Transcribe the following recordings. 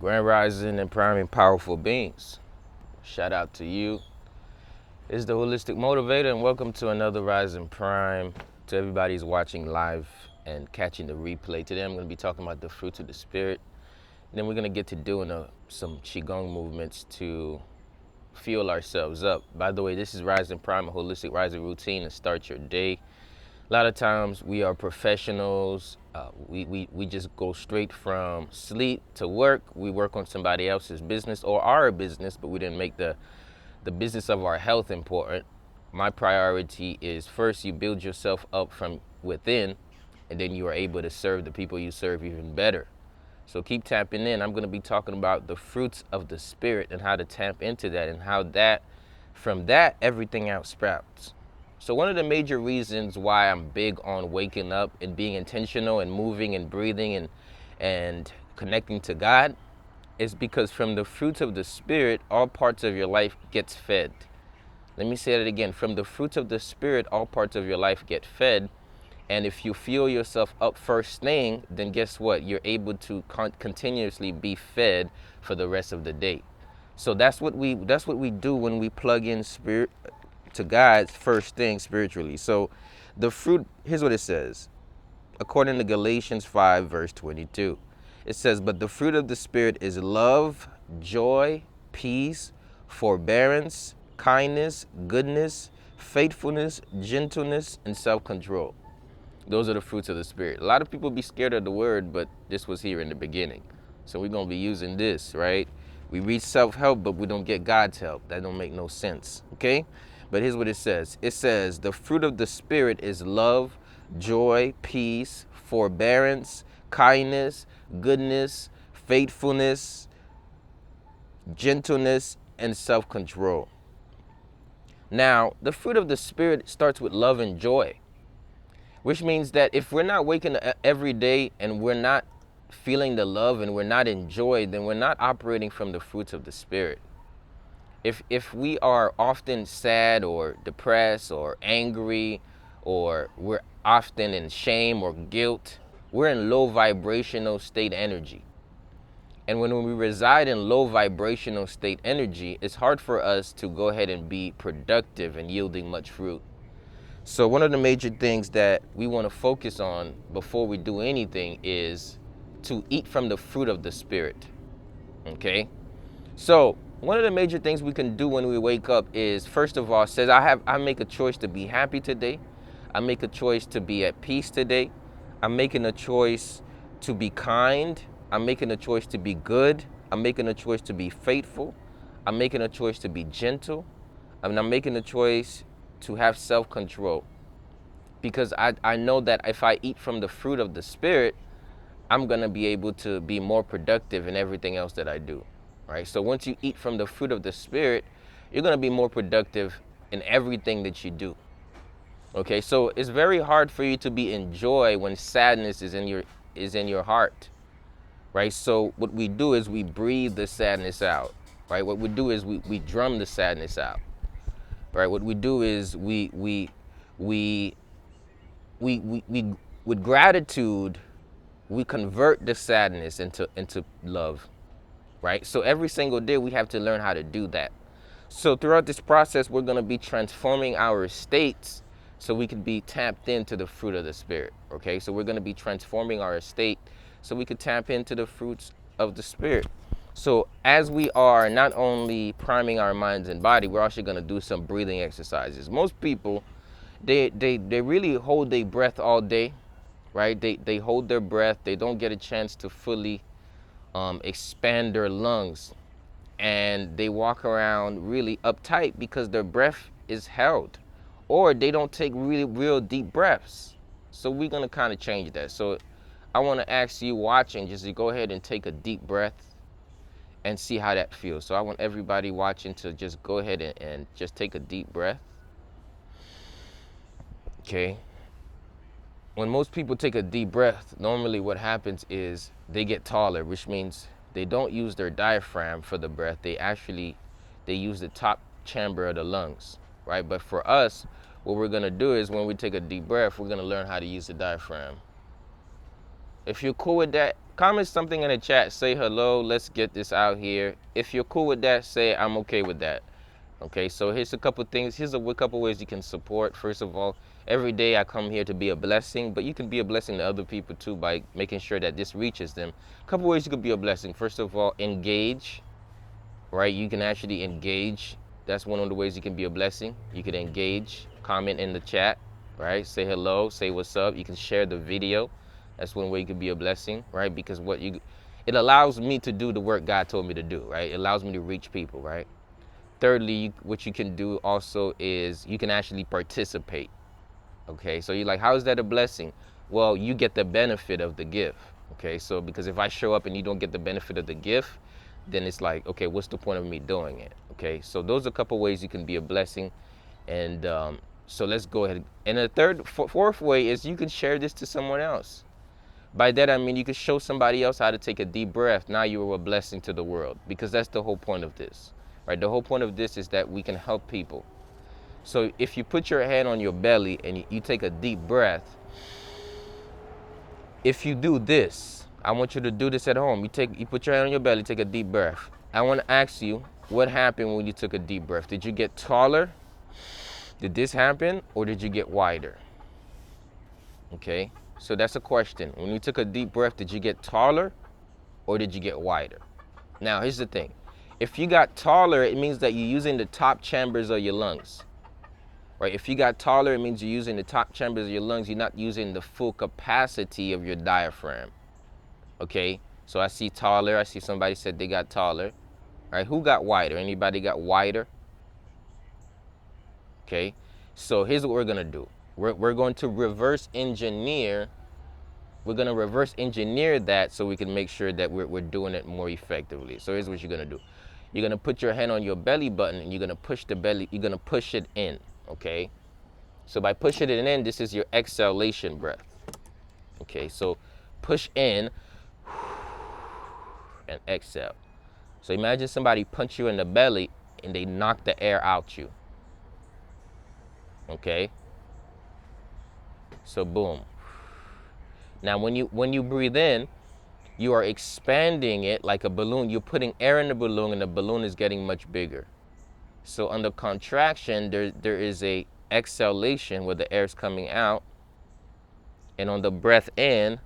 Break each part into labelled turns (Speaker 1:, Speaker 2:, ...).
Speaker 1: Grand Rising and priming powerful beings. Shout out to you. It's the Holistic Motivator, and welcome to another Rise and Prime. To everybody who's watching live and catching the replay. Today I'm going to be talking about the fruits of the Spirit. And then we're going to get to doing some Qigong movements to fuel ourselves up. By the way, this is Rise and Prime, a holistic rising routine to start your day. A lot of times we are professionals. We just go straight from sleep to work. We work on somebody else's business or our business, but we didn't make the business of our health important. My priority is first you build yourself up from within, and then you are able to serve the people you serve even better. So keep tapping in. I'm going to be talking about the fruits of the Spirit and how to tap into that, and how that, from that, everything else sprouts. So one of the major reasons why I'm big on waking up and being intentional and moving and breathing and connecting to God is because from the fruits of the Spirit, all parts of your life gets fed. Let me say that again. From the fruits of the Spirit, all parts of your life get fed. And if you feel yourself up first thing, then guess what? You're able to continuously be fed for the rest of the day. So that's what we do when we plug in spirit to God first thing spiritually. So the fruit, here's what it says. According to Galatians 5 verse 22, it says, but the fruit of the Spirit is love, joy, peace, forbearance, kindness, goodness, faithfulness, gentleness, and self-control. Those are the fruits of the Spirit. A lot of people be scared of the word, but this was here in the beginning. So we're going to be using this, right? We read self-help, but we don't get God's help. That don't make no sense, okay? But here's what it says. It says, the fruit of the Spirit is love, joy, peace, forbearance, kindness, goodness, faithfulness, gentleness, and self-control. Now, the fruit of the Spirit starts with love and joy, which means that if we're not waking up every day and we're not feeling the love and we're not in joy, then we're not operating from the fruits of the Spirit. If we are often sad or depressed or angry, or we're often in shame or guilt, we're in low vibrational state energy. And when we reside in low vibrational state energy, it's hard for us to go ahead and be productive and yielding much fruit. So one of the major things that we want to focus on before we do anything is to eat from the fruit of the Spirit, okay? So one of the major things we can do when we wake up is, first of all, says I make a choice to be happy today. I make a choice to be at peace today. I'm making a choice to be kind. I'm making a choice to be good. I'm making a choice to be faithful. I'm making a choice to be gentle. I'm making a choice to have self-control, because I know that if I eat from the fruit of the Spirit, I'm going to be able to be more productive in everything else that I do, right? So once you eat from the fruit of the Spirit, you're going to be more productive in everything that you do, okay? So it's very hard for you to be in joy when sadness is in your heart, right? So what we do is we breathe the sadness out, right? What we do is we drum the sadness out, right? What we do is we with gratitude, we convert the sadness into love, right? So every single day we have to learn how to do that. So throughout this process, we're going to be transforming our states so we can be tapped into the fruit of the Spirit, okay? So we're going to be transforming our state so we could tap into the fruits of the Spirit. So as we are not only priming our minds and body, we're also going to do some breathing exercises. Most people, they really hold their breath all day, right? They hold their breath. They don't get a chance to fully expand their lungs, and they walk around really uptight because their breath is held, or they don't take really real deep breaths. So we're gonna kind of change that. So I want to ask you watching just to go ahead and take a deep breath and see how that feels. So I want everybody watching to just go ahead and just take a deep breath. Okay. When most people take a deep breath, normally what happens is they get taller, which means they don't use their diaphragm for the breath. They use the top chamber of the lungs, right? But for us, what we're gonna do is when we take a deep breath, we're gonna learn how to use the diaphragm. If you're cool with that, comment something in the chat. Say hello. Let's get this out here. If you're cool with that, say I'm okay with that. Okay, so here's a couple things. Here's a couple ways you can support. First of all, every day I come here to be a blessing, but you can be a blessing to other people too by making sure that this reaches them. A couple ways you could be a blessing. First of all, engage, right? You can actually engage. That's one of the ways you can be a blessing. You can engage, comment in the chat, right? Say hello, say what's up. You can share the video. That's one way you can be a blessing, right? Because it allows me to do the work God told me to do, right? It allows me to reach people, right? Thirdly, what you can do also is you can actually participate. Okay, so you're like, how is that a blessing? Well, you get the benefit of the gift. Okay, so because if I show up and you don't get the benefit of the gift, then it's like, okay, what's the point of me doing it? Okay, so those are a couple ways you can be a blessing. And so let's go ahead. And the fourth way is you can share this to someone else. By that, I mean you can show somebody else how to take a deep breath. Now you are a blessing to the world, because that's the whole point of this, right? The whole point of this is that we can help people. So if you put your hand on your belly and you take a deep breath, if you do this, I want you to do this at home. You put your hand on your belly, take a deep breath. I want to ask you, what happened when you took a deep breath? Did you get taller? Did this happen, or did you get wider? Okay, so that's a question. When you took a deep breath, did you get taller or did you get wider? Now, here's the thing. If you got taller, it means that you're using the top chambers of your lungs, right? If you got taller, it means you're using the top chambers of your lungs. You're not using the full capacity of your diaphragm, okay? So I see taller. I see somebody said they got taller. All right, who got wider? Anybody got wider? Okay, so here's what we're gonna do. We're going to reverse engineer. We're gonna reverse engineer that so we can make sure that we're doing it more effectively. So here's what you're gonna do. You're gonna put your hand on your belly button and you're gonna push the belly, you're gonna push it in, okay? So by pushing it in, this is your exhalation breath. Okay, so push in and exhale. So imagine somebody punch you in the belly and they knock the air out you. Okay? So boom. Now when you breathe in, you are expanding it like a balloon. You're putting air in the balloon and the balloon is getting much bigger. So under contraction, there is a exhalation where the air is coming out. And on the breath in,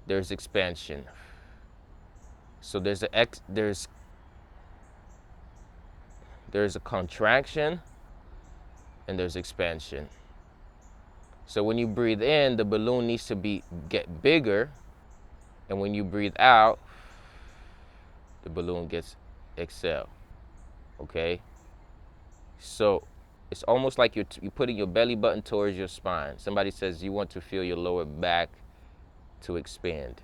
Speaker 1: there's expansion. So there's a contraction and there's expansion. So when you breathe in, the balloon needs to get bigger, and when you breathe out, the balloon gets exhaled. Okay? So it's almost like you're putting your belly button towards your spine. Somebody says you want to feel your lower back to expand.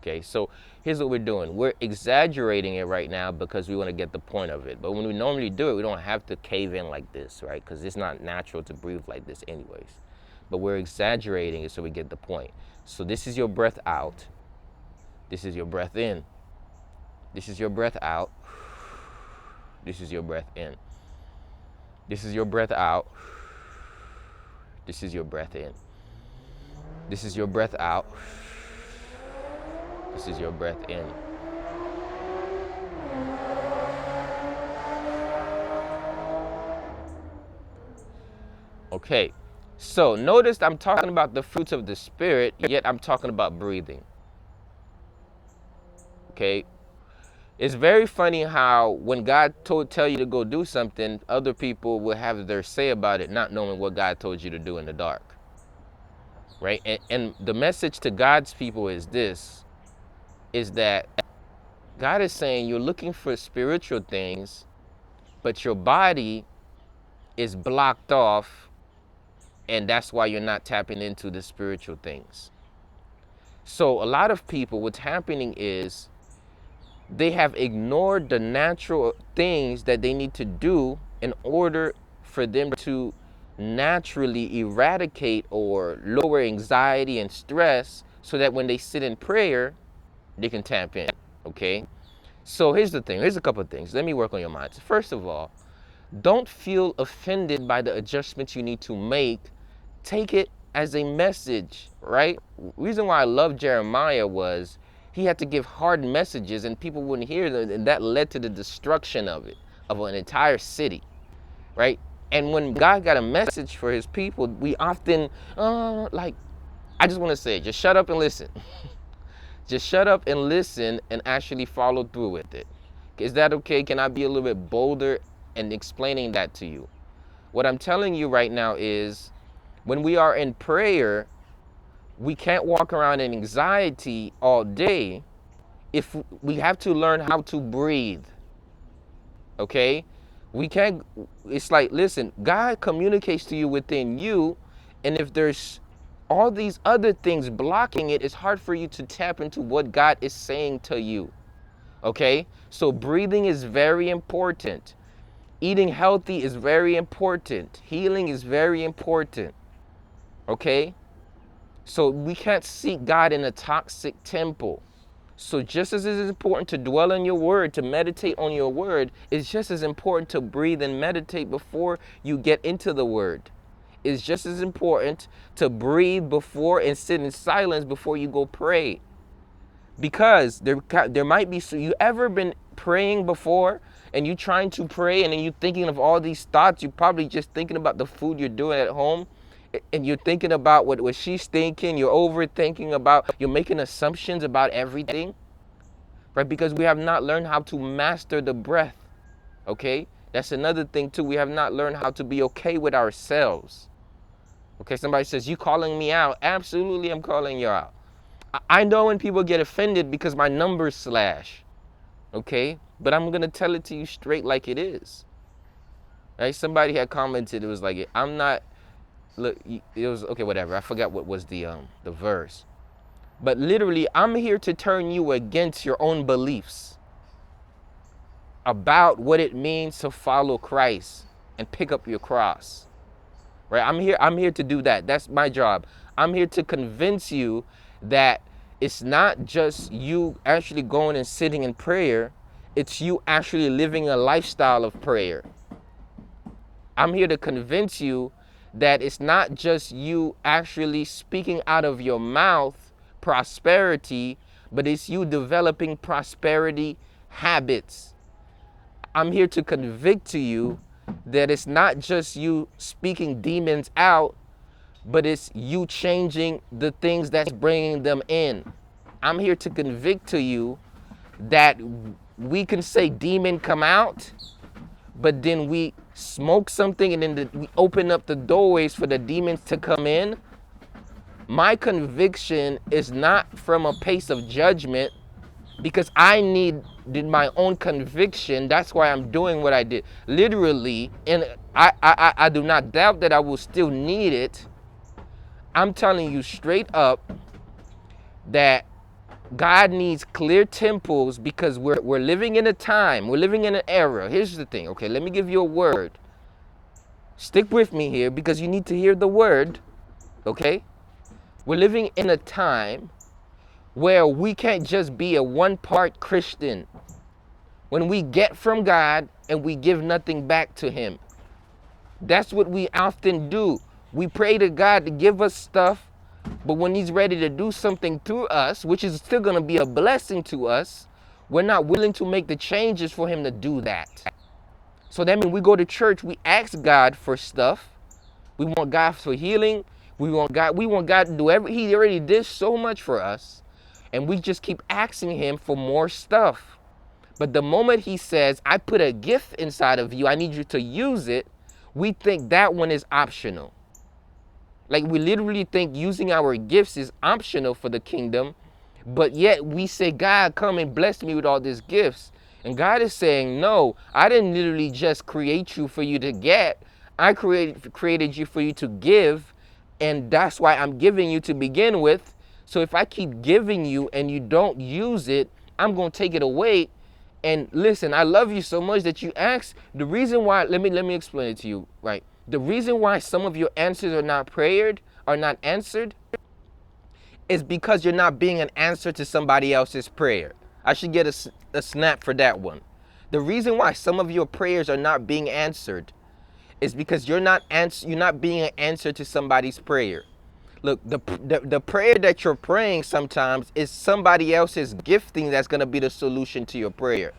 Speaker 1: Okay, so here's what we're doing. We're exaggerating it right now because we want to get the point of it. But when we normally do it, we don't have to cave in like this, right? Because it's not natural to breathe like this anyways. But we're exaggerating it so we get the point. So this is your breath out. This is your breath in. This is your breath out. This is your breath in. This is your breath out. This is your breath in. This is your breath out. This is your breath in. Okay, so notice I'm talking about the fruits of the Spirit, yet I'm talking about breathing. Okay, it's very funny how when God tell you to go do something, other people will have their say about it, not knowing what God told you to do in the dark. Right, and the message to God's people is this, is that God is saying you're looking for spiritual things, but your body is blocked off, and that's why you're not tapping into the spiritual things. So a lot of people, what's happening is they have ignored the natural things that they need to do in order for them to naturally eradicate or lower anxiety and stress so that when they sit in prayer, they can tap in, okay? So here's the thing. Here's a couple of things. Let me work on your minds. First of all, don't feel offended by the adjustments you need to make. Take it as a message, right? Reason why I love Jeremiah was He had to give hard messages and people wouldn't hear them, and that led to the destruction of it, of an entire city, right? And when God got a message for his people, we often, I just want to say, just shut up and listen. Just shut up and listen and actually follow through with it. Is that okay? Can I be a little bit bolder in explaining that to you? What I'm telling you right now is when we are in prayer, we can't walk around in anxiety all day. If we have to learn how to breathe, okay? We can't, it's like, listen, God communicates to you within you, and if there's all these other things blocking it, it's hard for you to tap into what God is saying to you, okay? So breathing is very important. Eating healthy is very important. Healing is very important, okay? So we can't seek God in a toxic temple. So just as it is important to dwell on your word, to meditate on your word, it's just as important to breathe and meditate before you get into the word. It's just as important to breathe before and sit in silence before you go pray. Because there might be, so you ever been praying before and you trying to pray and then you thinking of all these thoughts, you're probably just thinking about the food you're doing at home and you're thinking about what she's thinking, you're overthinking about, you're making assumptions about everything, right? Because we have not learned how to master the breath, okay? That's another thing too. We have not learned how to be okay with ourselves. Okay, somebody says, you calling me out? Absolutely, I'm calling you out. I know when people get offended because my numbers slash, okay? But I'm gonna tell it to you straight like it is. Right? Somebody had commented, it was like, I'm not, look, it was, okay, whatever. I forgot what was the verse. But literally, I'm here to turn you against your own beliefs about what it means to follow Christ and pick up your cross. Right? I'm here to do that. That's my job. I'm here to convince you that it's not just you actually going and sitting in prayer, it's you actually living a lifestyle of prayer. I'm here to convince you that it's not just you actually speaking out of your mouth prosperity, but it's you developing prosperity habits. I'm here to convict to you that it's not just you speaking demons out, but it's you changing the things that's bringing them in. I'm here to convict to you that we can say demon come out, but then we smoke something and then we open up the doorways for the demons to come in. My conviction is not from a place of judgment because I needed my own conviction. That's why I'm doing what I did. Literally, and I do not doubt that I will still need it. I'm telling you straight up that God needs clear temples because we're living in a time, we're living in an era. Here's the thing, okay, let me give you a word. Stick with me here because you need to hear the word, okay? We're living in a time where we can't just be a one-part Christian. When we get from God and we give nothing back to him. That's what we often do. We pray to God to give us stuff, but when he's ready to do something through us, which is still going to be a blessing to us, we're not willing to make the changes for him to do that. So that means we go to church, we ask God for stuff. We want God for healing. We want God to do he already did so much for us. And we just keep asking him for more stuff. But the moment he says, I put a gift inside of you, I need you to use it, we think that one is optional. Like we literally think using our gifts is optional for the kingdom, but yet we say, God, come and bless me with all these gifts. And God is saying, no, I didn't literally just create you for you to get. I created you for you to give, and that's why I'm giving you to begin with. So if I keep giving you and you don't use it, I'm going to take it away. And listen, I love you so much that you ask. The reason why, let me explain it to you, right? The reason why some of your answers are not answered, is because you're not being an answer to somebody else's prayer. I should get a snap for that one. The reason why some of your prayers are not being answered is because you're not being an answer to somebody's prayer. Look, the prayer that you're praying sometimes is somebody else's gifting that's going to be the solution to your prayer.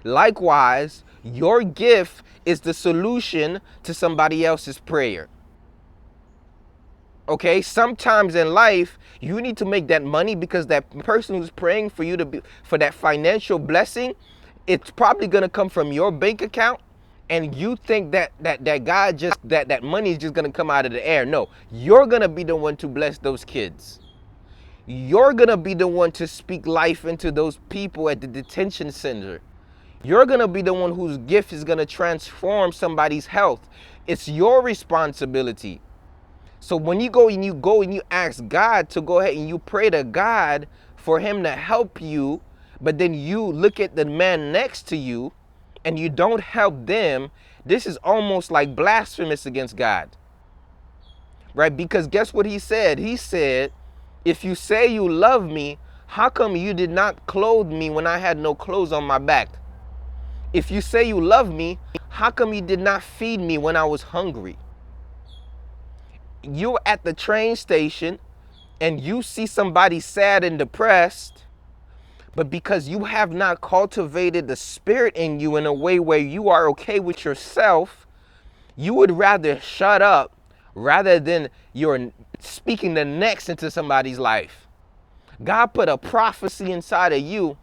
Speaker 1: Likewise, your gift is the solution to somebody else's prayer. Okay, sometimes in life, you need to make that money because that person who's praying for you to be for that financial blessing, it's probably gonna come from your bank account, and you think that God just that money is just gonna come out of the air. No, you're gonna be the one to bless those kids. You're gonna be the one to speak life into those people at the detention center. You're gonna be the one whose gift is gonna transform somebody's health. It's your responsibility. So when you ask God to go ahead and you pray to God for him to help you, but then you look at the man next to you and you don't help them, this is almost like blasphemous against God. Right? Because guess what he said? He said, if you say you love me, how come you did not clothe me when I had no clothes on my back? If you say you love me, how come you did not feed me when I was hungry? You're at the train station and you see somebody sad and depressed, but because you have not cultivated the spirit in you in a way where you are okay with yourself, you would rather shut up rather than you're speaking the next into somebody's life. God put a prophecy inside of you,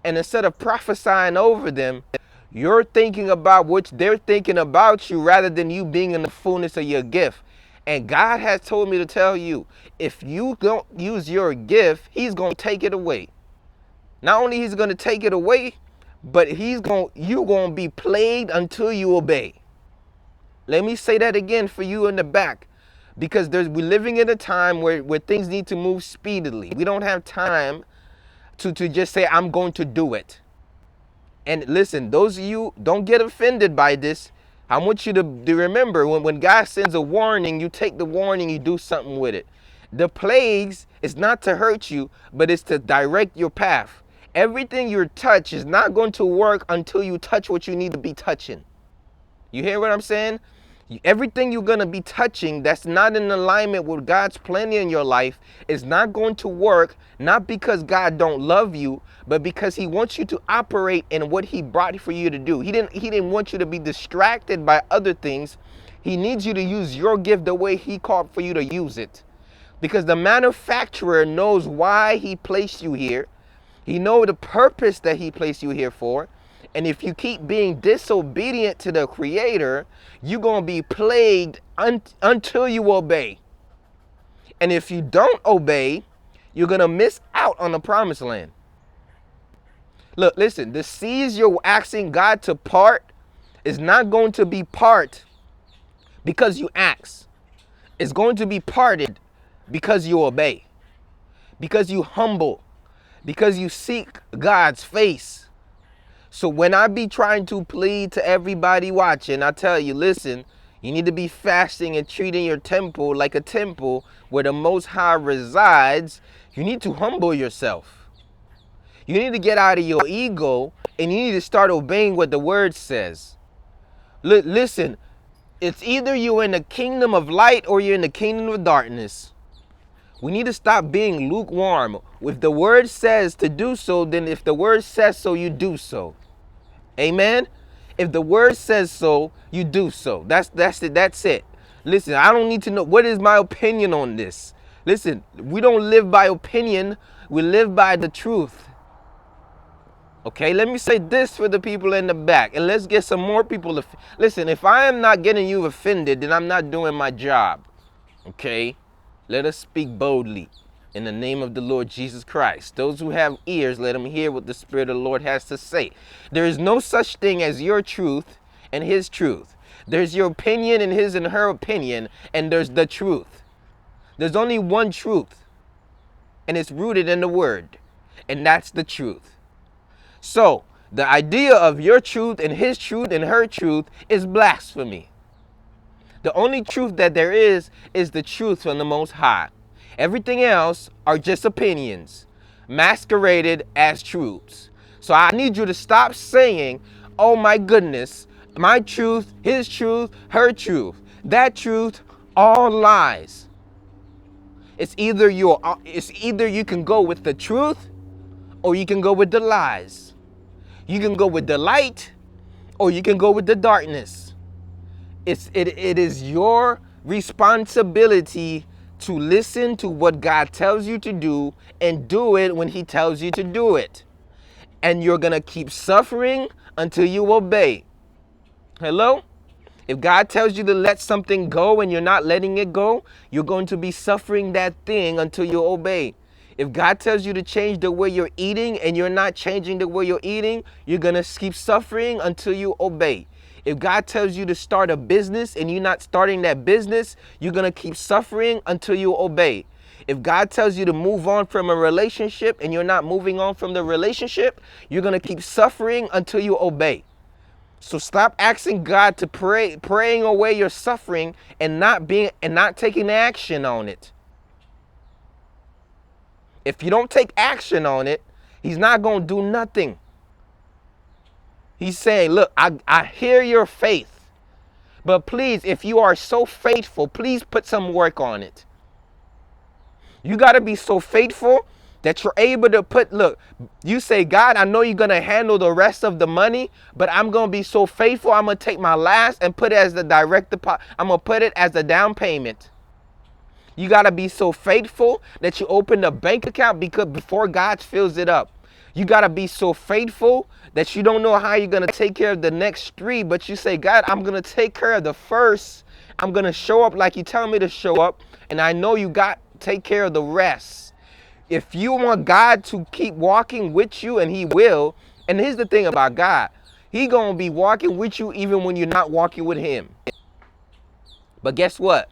Speaker 1: and instead of prophesying over them, you're thinking about what they're thinking about you rather than you being in the fullness of your gift. And God has told me to tell you, if you don't use your gift, he's going to take it away. Not only he's going to take it away, but you're going to be plagued until you obey. Let me say that again for you in the back, because we're living in a time where things need to move speedily. We don't have time to just say, I'm going to do it. And listen, those of you, don't get offended by this. I want you to remember, when God sends a warning, you take the warning, you do something with it. The plagues is not to hurt you, but it's to direct your path. Everything you touch is not going to work until you touch what you need to be touching. You hear what I'm saying? Everything you're going to be touching that's not in alignment with God's plan in your life is not going to work, not because God don't love you, but because he wants you to operate in what he brought for you to do. He didn't want you to be distracted by other things. He needs you to use your gift the way he called for you to use it. Because the manufacturer knows why he placed you here. He knows the purpose that he placed you here for. And if you keep being disobedient to the Creator, you're going to be plagued until you obey. And if you don't obey, you're going to miss out on the promised land. Look, listen, the seas you're asking God to part is not going to be part because you ask. It's going to be parted because you obey, because you humble, because you seek God's face. So when I be trying to plead to everybody watching, I tell you, listen, you need to be fasting and treating your temple like a temple where the Most High resides. You need to humble yourself. You need to get out of your ego and you need to start obeying what the word says. Listen, it's either you're in the kingdom of light or you're in the kingdom of darkness. We need to stop being lukewarm. If the word says to do so, then if the word says so, you do so. Amen. If the word says so, you do so. That's it. That's it. Listen, I don't need to know what is my opinion on this. Listen, we don't live by opinion. We live by the truth. Okay, let me say this for the people in the back, and let's get some more people to listen. If I am not getting you offended, then I'm not doing my job. Okay, let us speak boldly. In the name of the Lord Jesus Christ. Those who have ears, let them hear what the Spirit of the Lord has to say. There is no such thing as your truth and his truth. There's your opinion and his and her opinion, and there's the truth. There's only one truth, and it's rooted in the word, and that's the truth. So, the idea of your truth and his truth and her truth is blasphemy. The only truth that there is the truth from the Most High. Everything else are just opinions, masqueraded as truths. So I need you to stop saying, oh my goodness, my truth, his truth, her truth. That truth, all lies. It's either you can go with the truth or you can go with the lies. You can go with the light or you can go with the darkness. It is your responsibility to listen to what God tells you to do and do it when he tells you to do it. And you're going to keep suffering until you obey. Hello? If God tells you to let something go and you're not letting it go, you're going to be suffering that thing until you obey. If God tells you to change the way you're eating and you're not changing the way you're eating, you're going to keep suffering until you obey. If God tells you to start a business and you're not starting that business, you're going to keep suffering until you obey. If God tells you to move on from a relationship and you're not moving on from the relationship, you're going to keep suffering until you obey. So stop asking God to praying away your suffering and not taking action on it. If you don't take action on it, he's not going to do nothing. He's saying, look, I hear your faith, but please, if you are so faithful, please put some work on it. You got to be so faithful that you're able to look, you say, God, I know you're going to handle the rest of the money, but I'm going to be so faithful. I'm going to take my last and put it as the direct deposit. I'm going to put it as the down payment. You got to be so faithful that you open the bank account before God fills it up. You got to be so faithful that you don't know how you're going to take care of the next three, but you say, God, I'm going to take care of the first. I'm going to show up like you tell me to show up, and I know you take care of the rest. If you want God to keep walking with you, and he will, and here's the thing about God, he going to be walking with you even when you're not walking with him. But guess what?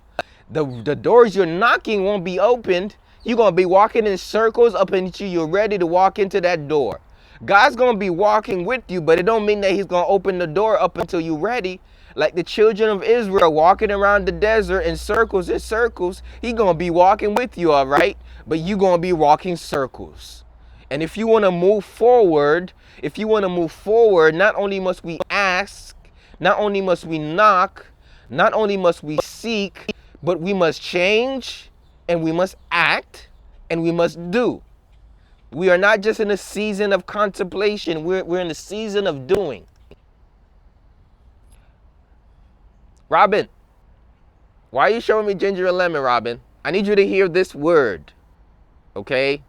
Speaker 1: The doors you're knocking won't be opened. You're going to be walking in circles up until you're ready to walk into that door. God's going to be walking with you, but it don't mean that he's going to open the door up until you're ready. Like the children of Israel walking around the desert in circles and circles, he's going to be walking with you, all right? But you're going to be walking circles. And if you want to move forward, not only must we ask, not only must we knock, not only must we seek, but we must change, and we must act, and we must do. We are not just in a season of contemplation. We're in a season of doing. Robin, why are you showing me ginger and lemon, Robin? I need you to hear this word, okay?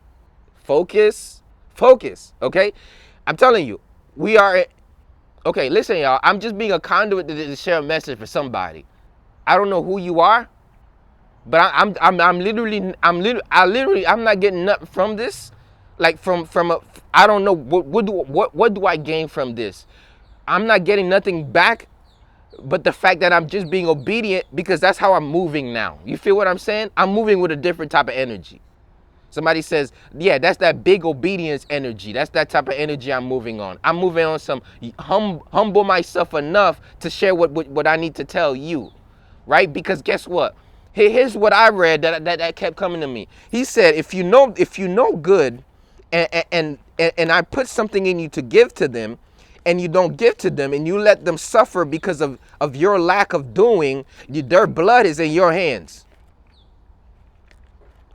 Speaker 1: Focus, okay? I'm telling you, okay, listen, y'all. I'm just being a conduit to share a message for somebody. I don't know who you are, but I'm not getting nothing from this. Like I don't know what do I gain from this? I'm not getting nothing back, but the fact that I'm just being obedient, because that's how I'm moving now. You feel what I'm saying? I'm moving with a different type of energy. Somebody says, yeah, that's that big obedience energy. That's that type of energy I'm moving on. I'm moving on some humble myself enough to share what I need to tell you, right? Because guess what? Here's what I read that kept coming to me. He said, if you know good, and I put something in you to give to them, and you don't give to them, and you let them suffer because of your lack of doing, their blood is in your hands.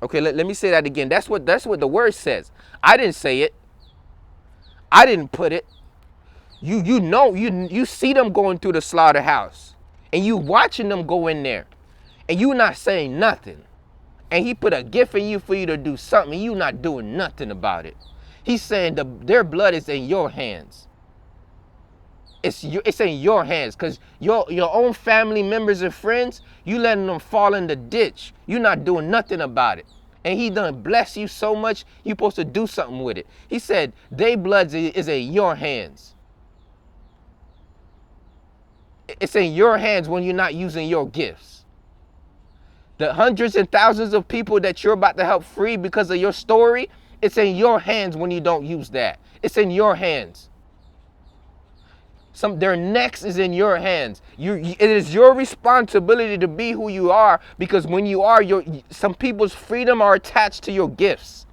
Speaker 1: Okay, let me say that again. That's what the word says. I didn't say it. I didn't put it. You see them going through the slaughterhouse, and you watching them go in there, and you not saying nothing. And he put a gift in you for you to do something, and you not doing nothing about it. He's saying their blood is in your hands. It's in your hands, because your own family members and friends, you letting them fall in the ditch. You're not doing nothing about it. And he done bless you so much, you're supposed to do something with it. He said, their blood is in your hands. It's in your hands when you're not using your gifts. The hundreds and thousands of people that you're about to help free because of your story, it's in your hands when you don't use that. It's in your hands. Their necks is in your hands. It is your responsibility to be who you are, because when you are, some people's freedom are attached to your gifts.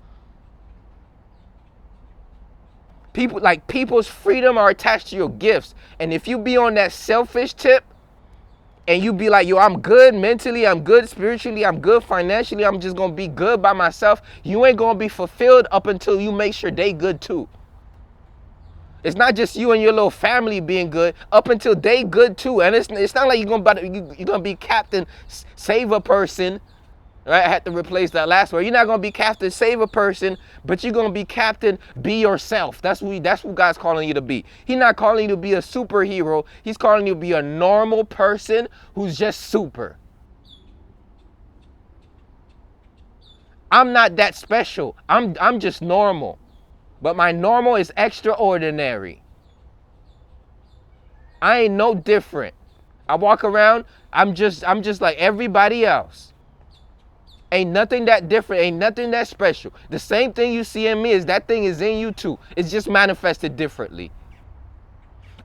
Speaker 1: People's freedom are attached to your gifts. And if you be on that selfish tip, and you be like, yo, I'm good mentally, I'm good spiritually, I'm good financially, I'm just gonna be good by myself, you ain't gonna be fulfilled up until you make sure they good too. It's not just you and your little family being good, up until they good too. And it's not like you're gonna be captain, save a person. Right? I had to replace that last word. You're not gonna be captain, save a person, but you're gonna be captain, be yourself. That's who God's calling you to be. He's not calling you to be a superhero. He's calling you to be a normal person who's just super. I'm not that special. I'm just normal. But my normal is extraordinary. I ain't no different. I walk around, I'm just like everybody else. Ain't nothing that different, ain't nothing that special. The same thing you see in me is that thing is in you too. It's just manifested differently.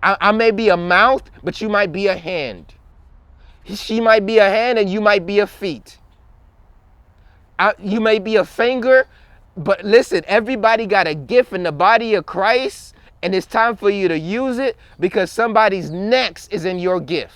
Speaker 1: I may be a mouth, but you might be a hand. She might be a hand and you might be a feet. You may be a finger, but listen, everybody got a gift in the body of Christ, and it's time for you to use it because somebody's next is in your gift.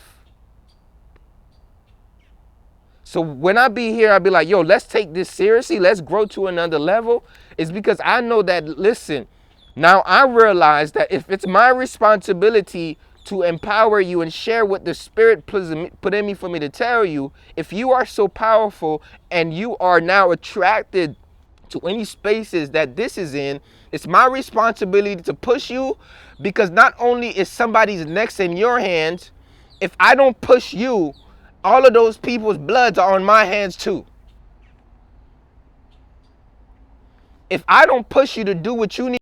Speaker 1: So when I be here, I'll be like, yo, let's take this seriously. Let's grow to another level. It's because I know that, listen, now I realize that if it's my responsibility to empower you and share what the Spirit put in me for me to tell you, if you are so powerful and you are now attracted to any spaces that this is in, it's my responsibility to push you, because not only is somebody's next in your hands, if I don't push you, all of those people's bloods are on my hands too. If I don't push you to do what you need